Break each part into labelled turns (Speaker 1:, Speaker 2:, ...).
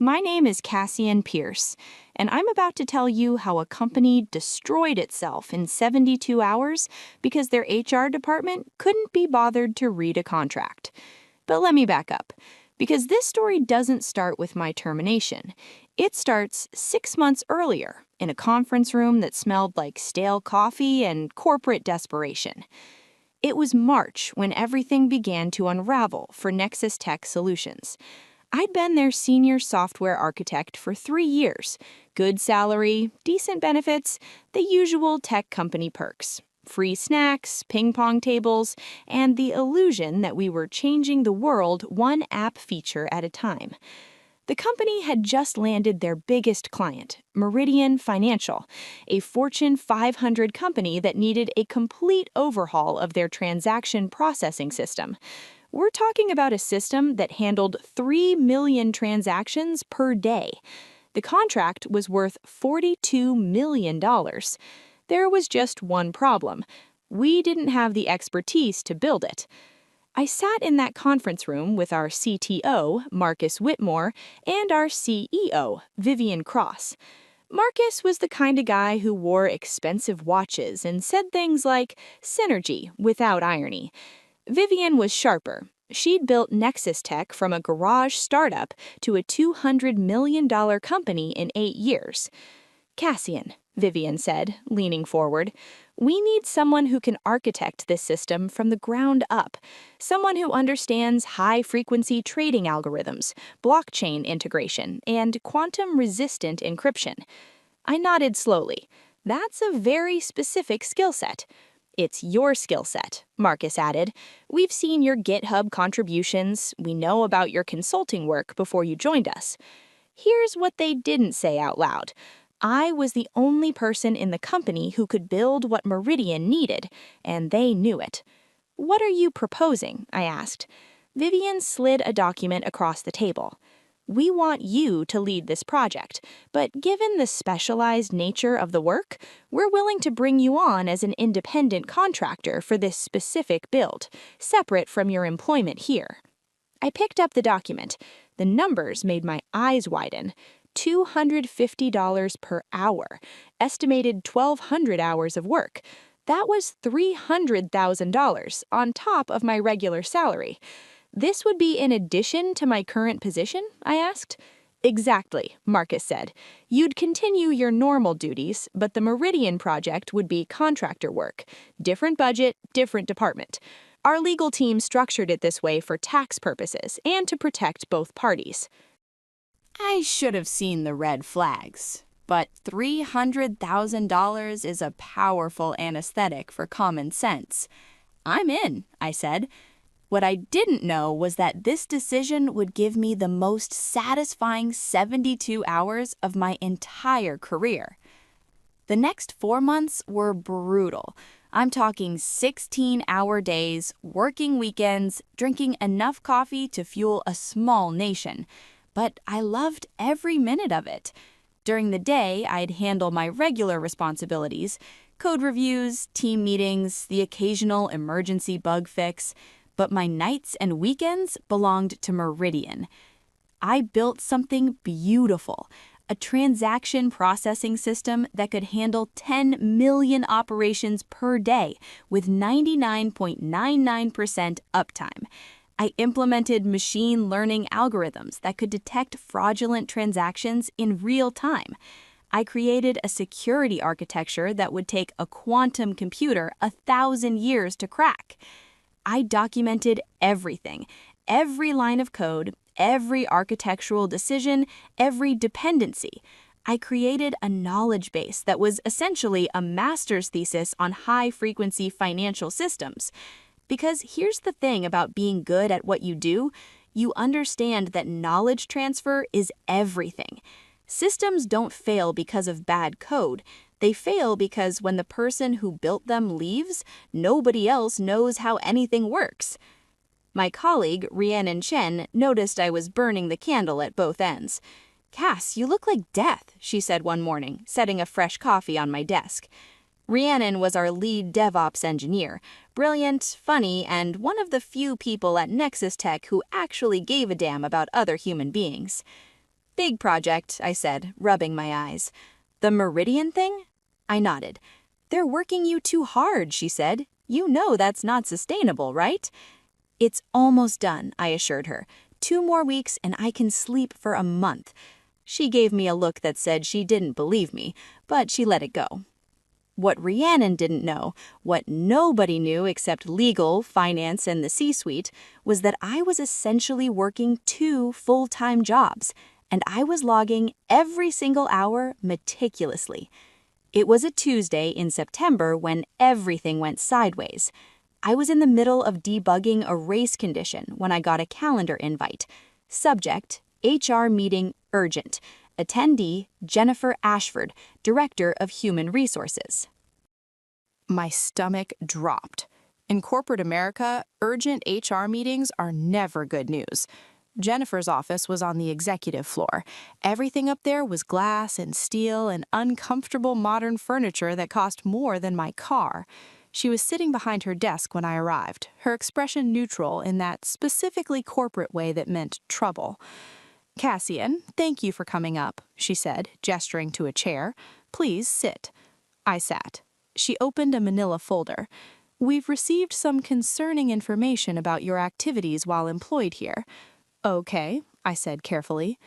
Speaker 1: My name is Cassian Pierce, and I'm about to tell you how a company destroyed itself in 72 hours because their HR department couldn't be bothered to read a contract. But let me back up, because this story doesn't start with my termination. It starts 6 months earlier in a conference room that smelled like stale coffee and corporate desperation. It was March when everything began to unravel for Nexus Tech Solutions. I'd been their senior software architect for 3 years. Good salary, decent benefits, the usual tech company perks. Free snacks, ping pong tables, and the illusion that we were changing the world one app feature at a time. The company had just landed their biggest client, Meridian Financial, a Fortune 500 company that needed a complete overhaul of their transaction processing system. We're talking about a system that handled 3 million transactions per day. The contract was worth $42 million. There was just one problem. We didn't have the expertise to build it. I sat in that conference room with our CTO, Marcus Whitmore, and our CEO, Vivian Cross. Marcus was the kind of guy who wore expensive watches and said things like synergy without irony. Vivian was sharper. She'd built Nexus Tech from a garage startup to a $200 million company in 8 years. Cassian, Vivian said, leaning forward, we need someone who can architect this system from the ground up, someone who understands high-frequency trading algorithms, blockchain integration, and quantum-resistant encryption. I nodded slowly. That's a very specific skill set. It's your skill set, Marcus added. We've seen your GitHub contributions. We know about your consulting work before you joined us. Here's what they didn't say out loud. I was the only person in the company who could build what Meridian needed, and they knew it. What are you proposing? I asked. Vivian slid a document across the table. We want you to lead this project, but given the specialized nature of the work, we're willing to bring you on as an independent contractor for this specific build, separate from your employment here. I picked up the document. The numbers made my eyes widen. $250 per hour, estimated 1,200 hours of work. That was $300,000 on top of my regular salary. This would be in addition to my current position? I asked. Exactly, Marcus said. You'd continue your normal duties, but the Meridian project would be contractor work. Different budget, different department. Our legal team structured it this way for tax purposes and to protect both parties. I should have seen the red flags, but $300,000 is a powerful anesthetic for common sense. I'm in, I said. What I didn't know was that this decision would give me the most satisfying 72 hours of my entire career. The next 4 months were brutal. I'm talking 16-hour days, working weekends, drinking enough coffee to fuel a small nation. But I loved every minute of it. During the day, I'd handle my regular responsibilities, code reviews, team meetings, the occasional emergency bug fix. But my nights and weekends belonged to Meridian. I built something beautiful, a transaction processing system that could handle 10 million operations per day with 99.99% uptime. I implemented machine learning algorithms that could detect fraudulent transactions in real time. I created a security architecture that would take a quantum computer 1,000 years to crack. I documented everything, every line of code, every architectural decision, every dependency. I created a knowledge base that was essentially a master's thesis on high-frequency financial systems. Because here's the thing about being good at what you do, you understand that knowledge transfer is everything. Systems don't fail because of bad code. They fail because when the person who built them leaves, nobody else knows how anything works. My colleague, Rhiannon Chen, noticed I was burning the candle at both ends. Cass, you look like death, she said one morning, setting a fresh coffee on my desk. Rhiannon was our lead DevOps engineer, brilliant, funny, and one of the few people at Nexus Tech who actually gave a damn about other human beings. Big project, I said, rubbing my eyes. The Meridian thing? I nodded. They're working you too hard, she said. You know that's not sustainable, right? It's almost done, I assured her. 2 more weeks and I can sleep for a month. She gave me a look that said she didn't believe me, but she let it go. What Rhiannon didn't know, what nobody knew except legal, finance, and the C-suite, was that I was essentially working 2 full-time jobs, and I was logging every single hour meticulously. It was a Tuesday in September when everything went sideways. I was in the middle of debugging a race condition when I got a calendar invite. Subject, HR meeting urgent. Attendee, Jennifer Ashford, Director of Human Resources. My stomach dropped. In corporate America, urgent HR meetings are never good news. Jennifer's office was on the executive floor. Everything up there was glass and steel and uncomfortable modern furniture that cost more than my car. She was sitting behind her desk when I arrived, her expression neutral in that specifically corporate way that meant trouble. "Cassian, thank you for coming up," she said, gesturing to a chair. "Please sit." I sat. She opened a manila folder. "We've received some concerning information about your activities while employed here." "Okay," I said carefully.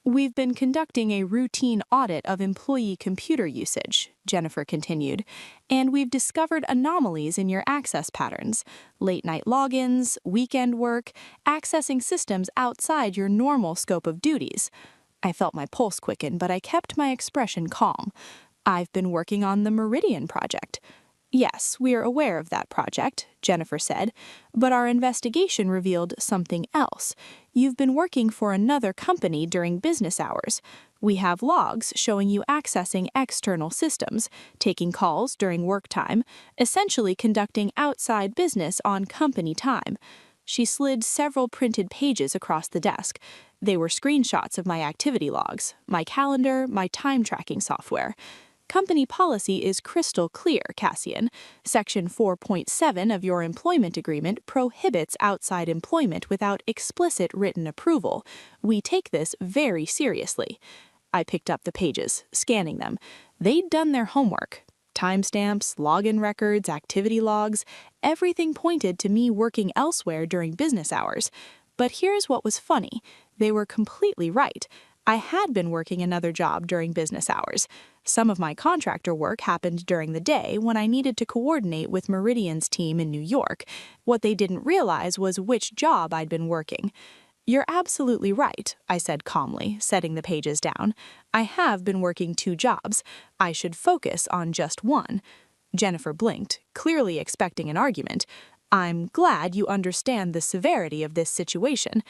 Speaker 1: "We've been conducting a routine audit of employee computer usage," Jennifer continued, "and we've discovered anomalies in your access patterns, late-night logins, weekend work, accessing systems outside your normal scope of duties." I felt my pulse quicken, but I kept my expression calm. "I've been working on the Meridian project." "Yes, we're aware of that project," Jennifer said, "but our investigation revealed something else. You've been working for another company during business hours. We have logs showing you accessing external systems, taking calls during work time, essentially conducting outside business on company time." She slid several printed pages across the desk. They were screenshots of my activity logs, my calendar, my time tracking software. "Company policy is crystal clear, Cassian. Section 4.7 of your employment agreement prohibits outside employment without explicit written approval. We take this very seriously." I picked up the pages, scanning them. They'd done their homework. Timestamps, login records, activity logs, everything pointed to me working elsewhere during business hours. But here's what was funny. They were completely right. I had been working another job during business hours. Some of my contractor work happened during the day when I needed to coordinate with Meridian's team in New York. What they didn't realize was which job I'd been working. "You're absolutely right," I said calmly, setting the pages down. "I have been working 2 jobs. I should focus on just one." Jennifer blinked, clearly expecting an argument. "I'm glad you understand the severity of this situation."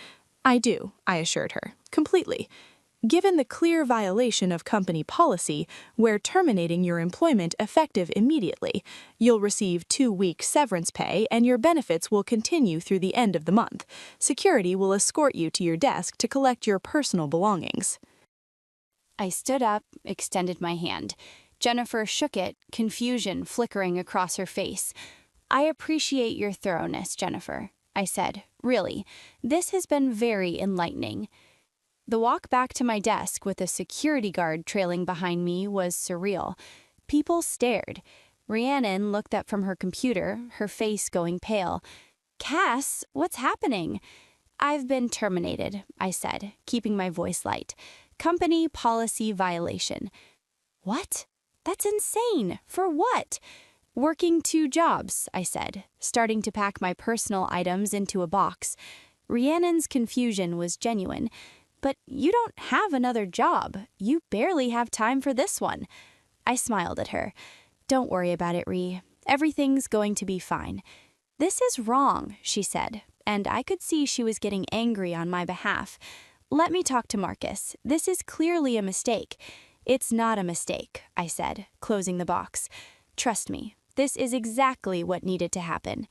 Speaker 1: "I do," I assured her, "completely. Given the clear violation of company policy, we're terminating your employment effective immediately. You'll receive 2 weeks severance pay and your benefits will continue through the end of the month. Security will escort you to your desk to collect your personal belongings." I stood up, extended my hand. Jennifer shook it, confusion flickering across her face. "I appreciate your thoroughness, Jennifer," I said. "Really, this has been very enlightening." The walk back to my desk with a security guard trailing behind me was surreal. People stared. Rhiannon looked up from her computer, her face going pale. "Cass, what's happening?" "I've been terminated," I said, keeping my voice light. "Company policy violation." "What? That's insane. For what?" "Working 2 jobs," I said, starting to pack my personal items into a box. Rhiannon's confusion was genuine. "But you don't have another job. You barely have time for this one." I smiled at her. "Don't worry about it, Rhi. Everything's going to be fine." "This is wrong," she said, and I could see she was getting angry on my behalf. "Let me talk to Marcus. This is clearly a mistake." "It's not a mistake," I said, closing the box. "Trust me, this is exactly what needed to happen."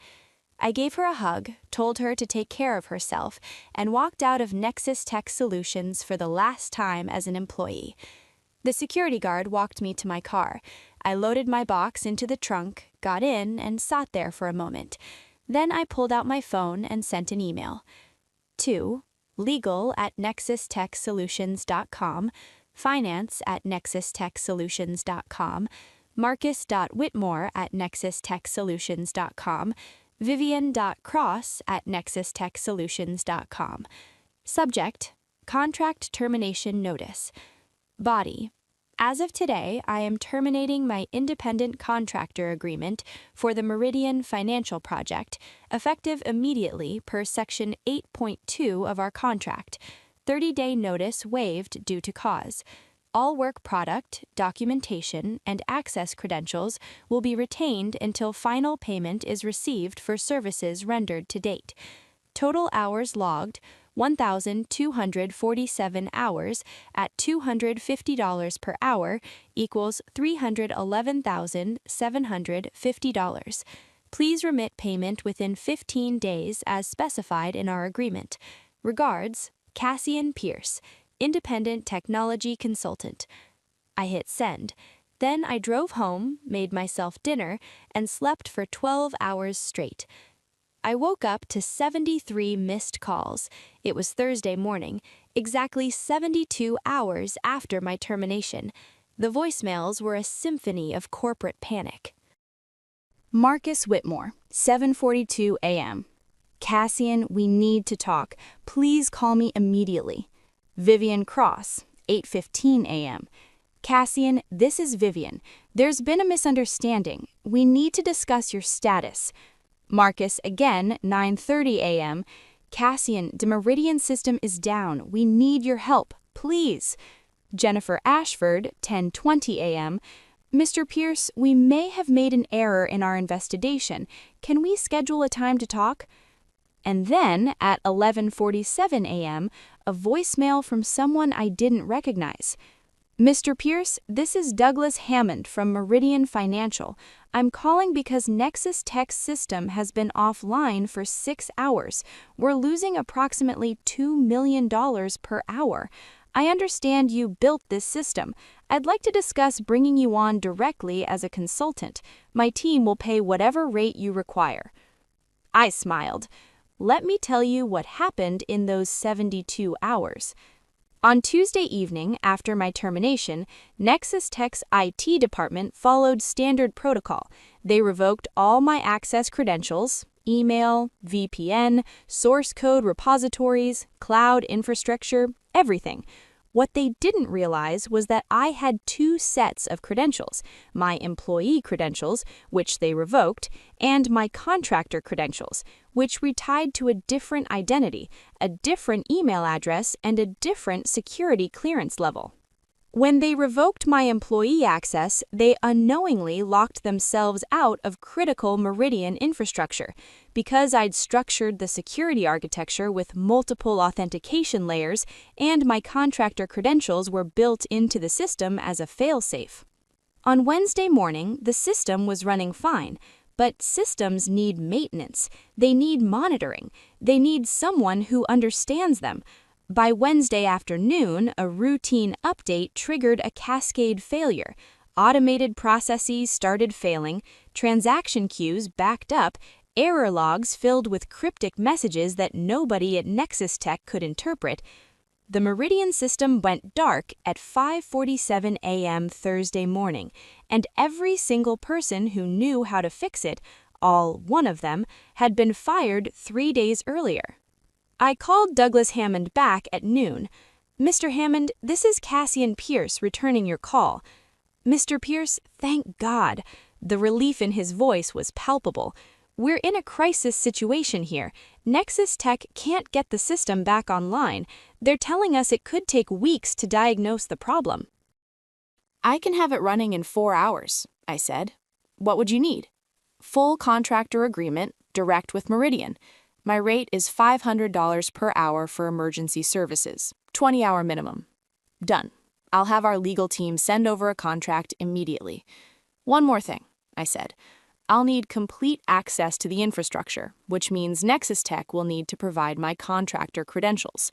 Speaker 1: I gave her a hug, told her to take care of herself, and walked out of Nexus Tech Solutions for the last time as an employee. The security guard walked me to my car. I loaded my box into the trunk, got in, and sat there for a moment. Then I pulled out my phone and sent an email. To legal@nexustechsolutions.com, finance@nexustechsolutions.com, marcus.whitmore@nexustechsolutions.com, vivian.cross@nexustechsolutions.com. Subject: Contract Termination Notice. Body: As of today, I am terminating my independent contractor agreement for the Meridian Financial Project, effective immediately per Section 8.2 of our contract. 30-day notice waived due to cause. All work product, documentation, and access credentials will be retained until final payment is received for services rendered to date. Total hours logged: 1,247 hours at $250 per hour equals $311,750. Please remit payment within 15 days as specified in our agreement. Regards, Cassian Pierce, Independent Technology Consultant. I hit send. Then I drove home, made myself dinner, and slept for 12 hours straight. I woke up to 73 missed calls. It was Thursday morning, exactly 72 hours after my termination. The voicemails were a symphony of corporate panic. Marcus Whitmore, 7:42 a.m. Cassian, we need to talk. Please call me immediately. Vivian Cross, 8:15 a.m. Cassian, this is Vivian. There's been a misunderstanding. We need to discuss your status. Marcus again, 9:30 a.m. Cassian, the Meridian system is down. We need your help, please. Jennifer Ashford, 10:20 a.m. Mr. Pierce, we may have made an error in our investigation. Can we schedule a time to talk? And then, at 11:47 a.m., a voicemail from someone I didn't recognize. Mr. Pierce, this is Douglas Hammond from Meridian Financial. I'm calling because Nexus Tech's system has been offline for 6 hours. We're losing approximately $2 million per hour. I understand you built this system. I'd like to discuss bringing you on directly as a consultant. My team will pay whatever rate you require. I smiled. Let me tell you what happened in those 72 hours. On Tuesday evening, after my termination, Nexus Tech's IT department followed standard protocol. They revoked all my access credentials, email, VPN, source code repositories, cloud infrastructure, everything. What they didn't realize was that I had 2 sets of credentials: my employee credentials, which they revoked, and my contractor credentials, which retied to a different identity, a different email address, and a different security clearance level. When they revoked my employee access, they unknowingly locked themselves out of critical Meridian infrastructure. Because I'd structured the security architecture with multiple authentication layers and my contractor credentials were built into the system as a failsafe. On Wednesday morning, the system was running fine, but systems need maintenance. They need monitoring. They need someone who understands them. By Wednesday afternoon, a routine update triggered a cascade failure. Automated processes started failing, transaction queues backed up, error logs filled with cryptic messages that nobody at Nexus Tech could interpret. The Meridian system went dark at 5:47 a.m. Thursday morning, and every single person who knew how to fix it, all one of them, had been fired 3 days earlier. I called Douglas Hammond back at noon. Mr. Hammond, this is Cassian Pierce returning your call. Mr. Pierce, thank God. The relief in his voice was palpable. We're in a crisis situation here. Nexus Tech can't get the system back online. They're telling us it could take weeks to diagnose the problem. I can have it running in 4 hours, I said. What would you need? Full contractor agreement, direct with Meridian. My rate is $500 per hour for emergency services, 20-hour minimum. Done. I'll have our legal team send over a contract immediately. One more thing, I said. I'll need complete access to the infrastructure, which means Nexus Tech will need to provide my contractor credentials.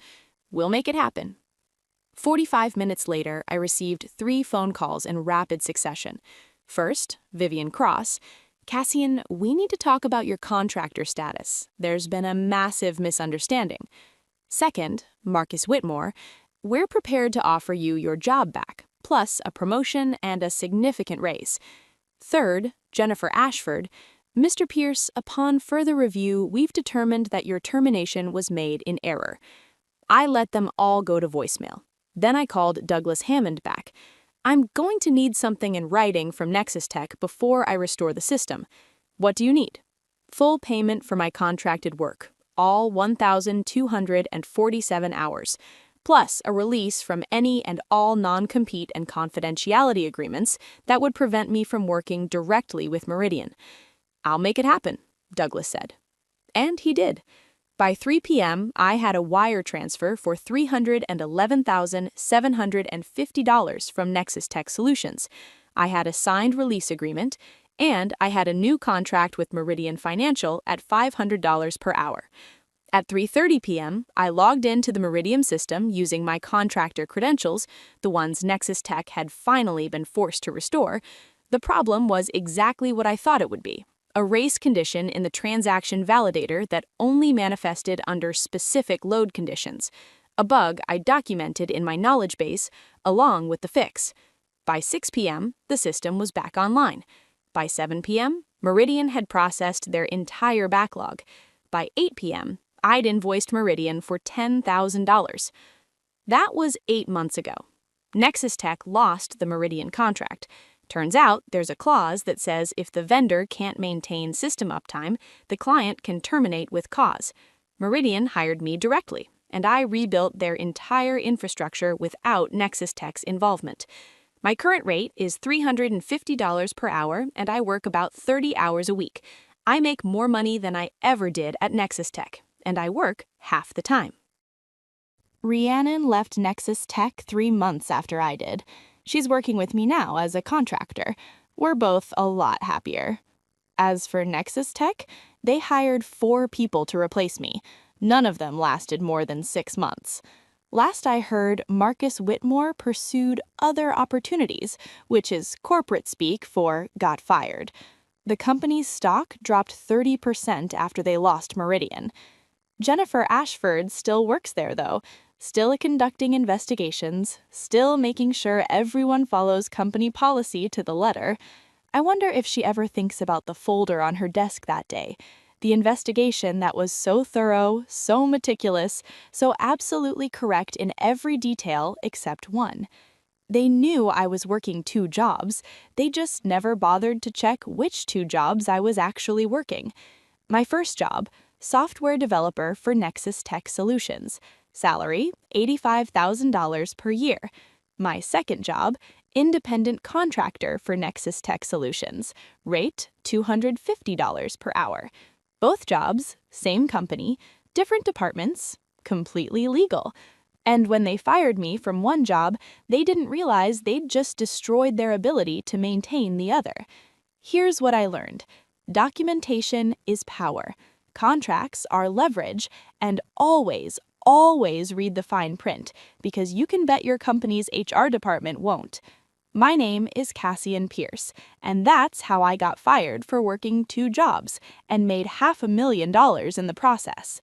Speaker 1: We'll make it happen. 45 minutes later, I received 3 phone calls in rapid succession. First, Vivian Cross. Cassian, we need to talk about your contractor status. There's been a massive misunderstanding. Second, Marcus Whitmore, we're prepared to offer you your job back, plus a promotion and a significant raise. Third, Jennifer Ashford, Mr. Pierce, upon further review, we've determined that your termination was made in error. I let them all go to voicemail. Then I called Douglas Hammond back. I'm going to need something in writing from Nexus Tech before I restore the system. What do you need? Full payment for my contracted work, all 1,247 hours, plus a release from any and all non-compete and confidentiality agreements that would prevent me from working directly with Meridian. I'll make it happen, Douglas said. And he did. By 3 p.m., I had a wire transfer for $311,750 from Nexus Tech Solutions. I had a signed release agreement, and I had a new contract with Meridian Financial at $500 per hour. At 3:30 p.m., I logged into the Meridian system using my contractor credentials, the ones Nexus Tech had finally been forced to restore. The problem was exactly what I thought it would be. A race condition in the transaction validator that only manifested under specific load conditions, a bug I documented in my knowledge base along with the fix. By 6 p.m., the system was back online. By 7 p.m., Meridian had processed their entire backlog. By 8 p.m., I'd invoiced Meridian for $10,000. That was 8 months ago. Nexus Tech lost the Meridian contract. Turns out there's a clause that says if the vendor can't maintain system uptime, the client can terminate with cause. Meridian hired me directly, and I rebuilt their entire infrastructure without Nexus Tech's involvement. My current rate is $350 per hour, and I work about 30 hours a week. I make more money than I ever did at Nexus Tech, and I work half the time. Rhiannon left Nexus Tech 3 months after I did. She's working with me now as a contractor. We're both a lot happier. As for Nexus Tech, they hired 4 people to replace me. None of them lasted more than 6 months. Last I heard, Marcus Whitmore pursued other opportunities, which is corporate speak for got fired. The company's stock dropped 30% after they lost Meridian. Jennifer Ashford still works there, though, still conducting investigations, still making sure everyone follows company policy to the letter. I wonder if she ever thinks about the folder on her desk that day, the investigation that was so thorough, so meticulous, so absolutely correct in every detail except one. They knew I was working 2 jobs, they just never bothered to check which 2 jobs I was actually working. My first job, software developer for Nexus Tech Solutions. Salary, $85,000 per year. My second job, independent contractor for Nexus Tech Solutions. Rate, $250 per hour. Both jobs, same company, different departments, completely legal. And when they fired me from one job, they didn't realize they'd just destroyed their ability to maintain the other. Here's what I learned. Documentation is power. Contracts are leverage, and always read the fine print, because you can bet your company's HR department won't. My name is Cassian Pierce, and that's how I got fired for working 2 jobs and made $500,000 in the process.